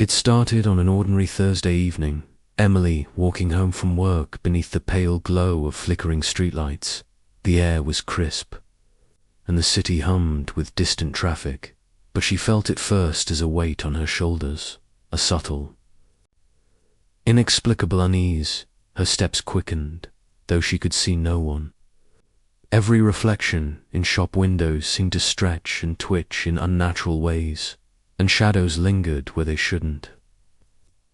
It started on an ordinary Thursday evening, Emily walking home from work beneath the pale glow of flickering streetlights. The air was crisp, and the city hummed with distant traffic, but she felt it first as a weight on her shoulders, a subtle, inexplicable unease. Her steps quickened, though she could see no one. Every reflection in shop windows seemed to stretch and twitch in unnatural ways, and shadows lingered where they shouldn't.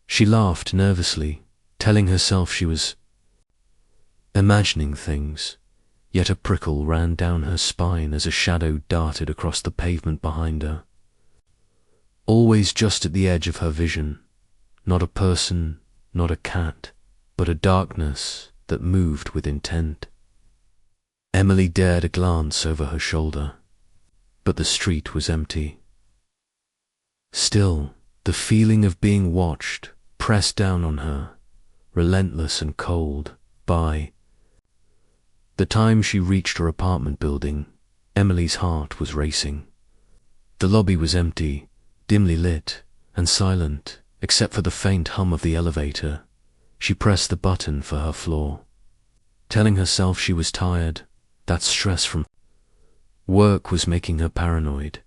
She laughed nervously, telling herself she was imagining things, yet a prickle ran down her spine as a shadow darted across the pavement behind her. Always just at the edge of her vision, not a person, not a cat, but a darkness that moved with intent. Emily dared a glance over her shoulder, but the street was empty. Still, the feeling of being watched pressed down on her, relentless and cold. By the time she reached her apartment building, Emily's heart was racing. The lobby was empty, dimly lit, and silent, except for the faint hum of the elevator. She pressed the button for her floor, telling herself she was tired. That stress from work was making her paranoid,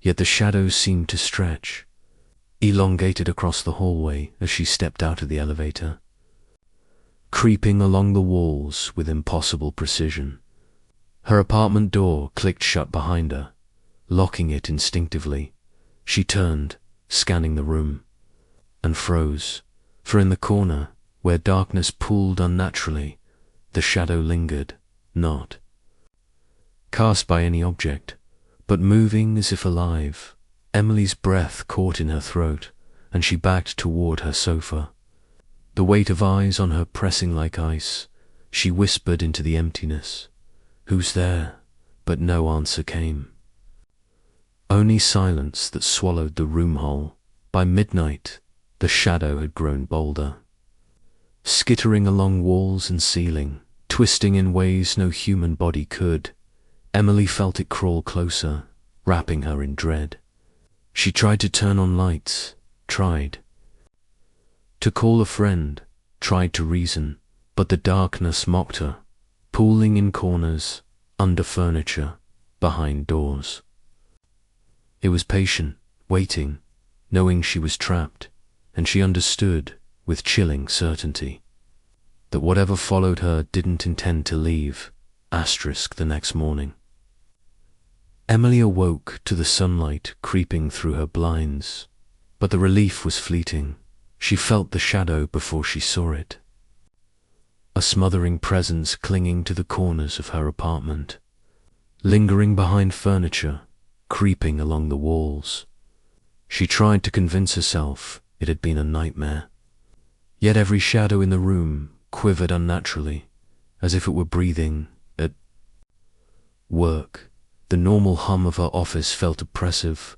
yet the shadows seemed to stretch, elongated across the hallway as she stepped out of the elevator, creeping along the walls with impossible precision. Her apartment door clicked shut behind her, locking it instinctively. She turned, scanning the room, and froze, for in the corner, where darkness pooled unnaturally, the shadow lingered, not cast by any object, but moving as if alive. Emily's breath caught in her throat, and she backed toward her sofa, the weight of eyes on her pressing like ice. She whispered into the emptiness, "Who's there?" But no answer came. Only silence that swallowed the room whole. By midnight, the shadow had grown bolder, skittering along walls and ceiling, twisting in ways no human body could. Emily felt it crawl closer, wrapping her in dread. She tried to turn on lights, tried to call a friend, tried to reason, but the darkness mocked her, pooling in corners, under furniture, behind doors. It was patient, waiting, knowing she was trapped, and she understood, with chilling certainty, that whatever followed her didn't intend to leave. The next morning. Emily awoke to the sunlight creeping through her blinds, but the relief was fleeting. She felt the shadow before she saw it, a smothering presence clinging to the corners of her apartment, lingering behind furniture, creeping along the walls. She tried to convince herself it had been a nightmare, yet every shadow in the room quivered unnaturally, as if it were breathing. At work, the normal hum of her office felt oppressive,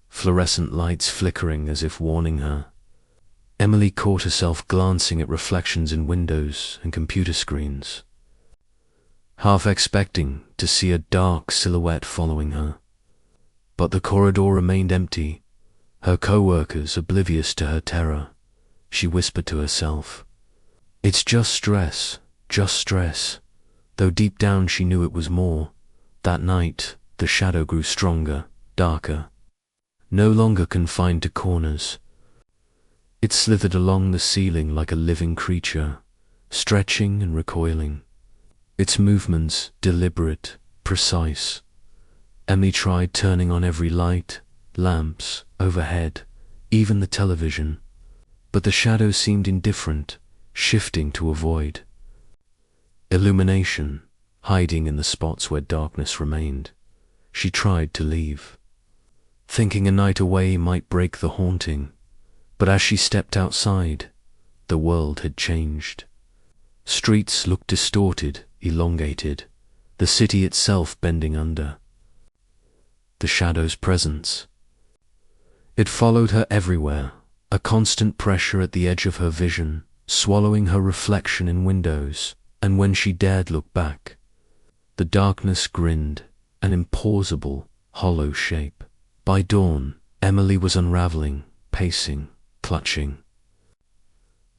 fluorescent lights flickering as if warning her. Emily caught herself glancing at reflections in windows and computer screens, half expecting to see a dark silhouette following her. But the corridor remained empty, her co-workers oblivious to her terror. She whispered to herself, "It's just stress, though deep down she knew it was more. That night, the shadow grew stronger, darker, no longer confined to corners. It slithered along the ceiling like a living creature, stretching and recoiling, its movements deliberate, precise. Emily tried turning on every light, lamps, overhead, even the television, but the shadow seemed indifferent, shifting to avoid illumination, hiding in the spots where darkness remained. She tried to leave, thinking a night away might break the haunting, but as she stepped outside, the world had changed. Streets looked distorted, elongated, the city itself bending under the shadow's presence. It followed her everywhere, a constant pressure at the edge of her vision, swallowing her reflection in windows, and when she dared look back, the darkness grinned, an implausible, hollow shape. By dawn, Emily was unraveling, pacing, clutching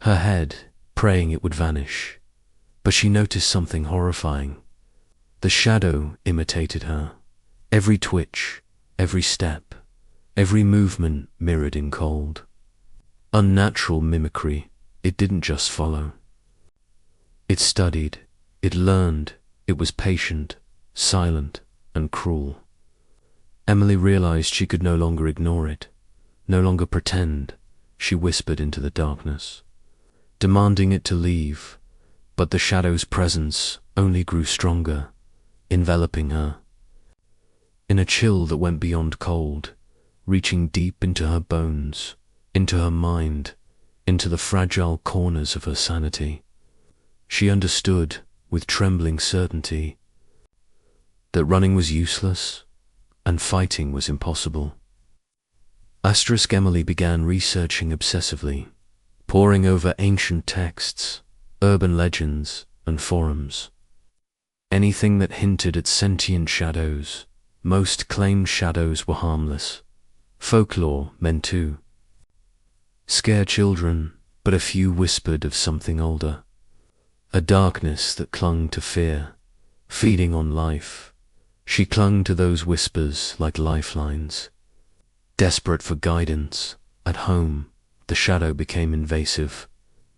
her head, praying it would vanish. But she noticed something horrifying. The shadow imitated her. Every twitch, every step, every movement mirrored in cold, unnatural mimicry. It didn't just follow. It studied, it learned, it was patient, silent, and cruel. Emily realized she could no longer ignore it, no longer pretend. She whispered into the darkness, demanding it to leave, but the shadow's presence only grew stronger, enveloping her in a chill that went beyond cold, reaching deep into her bones, into her mind, into the fragile corners of her sanity. She understood, with trembling certainty, that running was useless and fighting was impossible. Emily began researching obsessively, poring over ancient texts, urban legends, and forums. Anything that hinted at sentient shadows. Most claimed shadows were harmless. Folklore meant to scare children, but a few whispered of something older. A darkness that clung to fear, feeding on life. She clung to those whispers like lifelines. Desperate for guidance, at home, the shadow became invasive,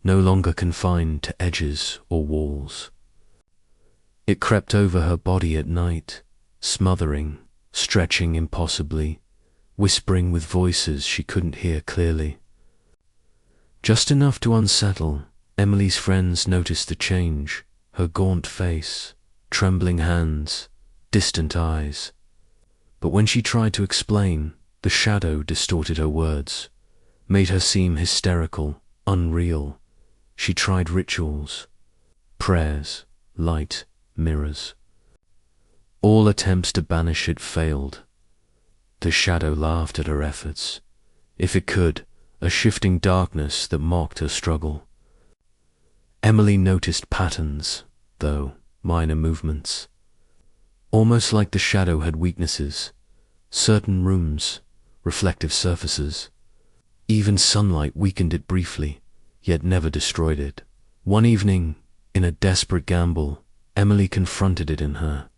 no longer confined to edges or walls. It crept over her body at night, smothering, stretching impossibly, whispering with voices she couldn't hear clearly. Just enough to unsettle. Emily's friends noticed the change, her gaunt face, trembling hands, distant eyes. But when she tried to explain, the shadow distorted her words, made her seem hysterical, unreal. She tried rituals, prayers, light, mirrors. All attempts to banish it failed. The shadow laughed at her efforts. If it could, a shifting darkness that mocked her struggle. Emily noticed patterns, though, minor movements. Almost like the shadow had weaknesses. Certain rooms, reflective surfaces. Even sunlight weakened it briefly, yet never destroyed it. One evening, in a desperate gamble, Emily confronted it in her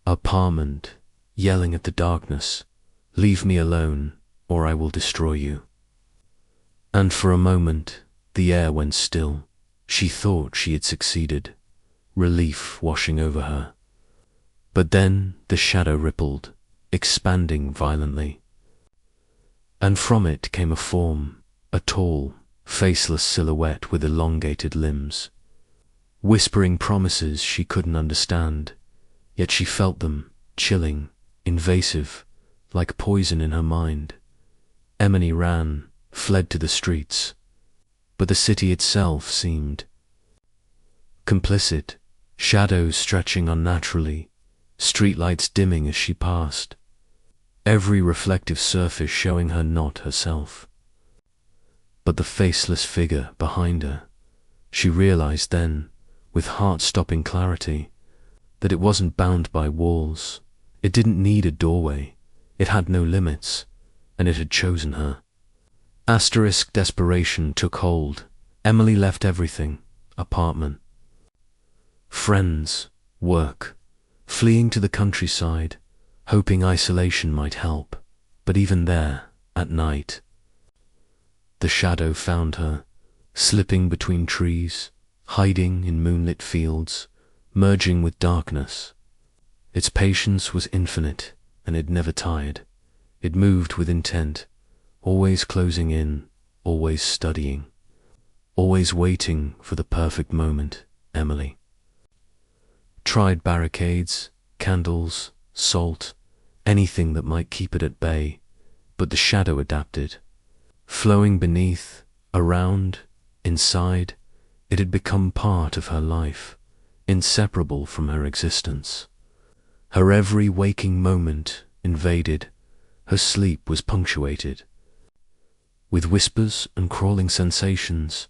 apartment, yelling at the darkness, "Leave me alone, or I will destroy you." And for a moment, the air went still. She thought she had succeeded, relief washing over her. But then the shadow rippled, expanding violently. And from it came a form, a tall, faceless silhouette with elongated limbs, whispering promises she couldn't understand, yet she felt them, chilling, invasive, like poison in her mind. Emily ran, fled to the streets, but the city itself seemed complicit, shadows stretching unnaturally, streetlights dimming as she passed, every reflective surface showing her not herself, but the faceless figure behind her. She realized then, with heart-stopping clarity, that it wasn't bound by walls. It didn't need a doorway. It had no limits, and it had chosen her. Desperation took hold. Emily left everything, apartment, friends, work, fleeing to the countryside, hoping isolation might help. But even there, at night, the shadow found her, slipping between trees, hiding in moonlit fields, merging with darkness. Its patience was infinite, and it never tired. It moved with intent, always closing in, always studying, always waiting for the perfect moment. Emily tried barricades, candles, salt, anything that might keep it at bay, but the shadow adapted. Flowing beneath, around, inside, it had become part of her life, inseparable from her existence. Her every waking moment invaded, her sleep was punctuated with whispers and crawling sensations,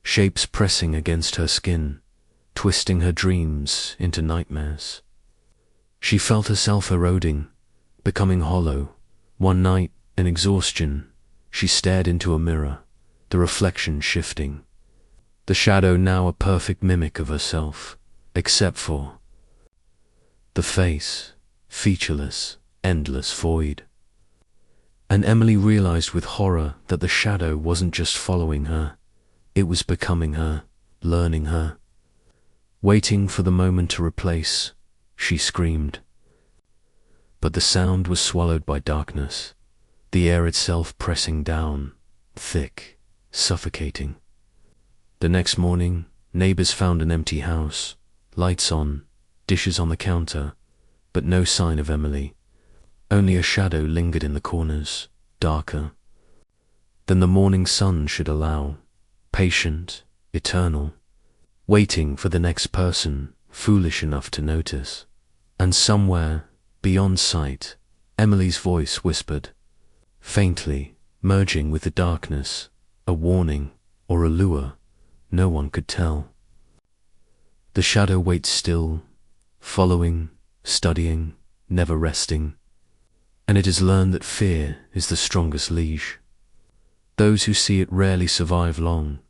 shapes pressing against her skin, twisting her dreams into nightmares. She felt herself eroding, becoming hollow. One night, in exhaustion, She stared into a mirror, the reflection shifting. The shadow now a perfect mimic of herself, except for the face, featureless, endless void. And Emily realized with horror that the shadow wasn't just following her, it was becoming her, learning her. Waiting for the moment to replace, she screamed. But the sound was swallowed by darkness, the air itself pressing down, thick, suffocating. The next morning, neighbors found an empty house, lights on, dishes on the counter, but no sign of Emily. Only a shadow lingered in the corners, darker than the morning sun should allow, patient, eternal, waiting for the next person foolish enough to notice. And somewhere, beyond sight, Emily's voice whispered, faintly, merging with the darkness, a warning or a lure, no one could tell. The shadow waits still, following, studying, never resting, and it has learned that fear is the strongest leash. Those who see it rarely survive long,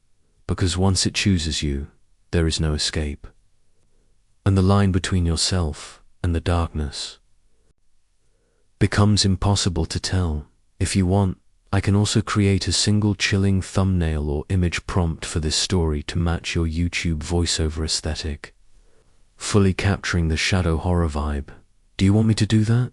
because once it chooses you, there is no escape. And the line between yourself and the darkness becomes impossible to tell. If you want, I can also create a single chilling thumbnail or image prompt for this story to match your YouTube voiceover aesthetic, fully capturing the shadow horror vibe. Do you want me to do that?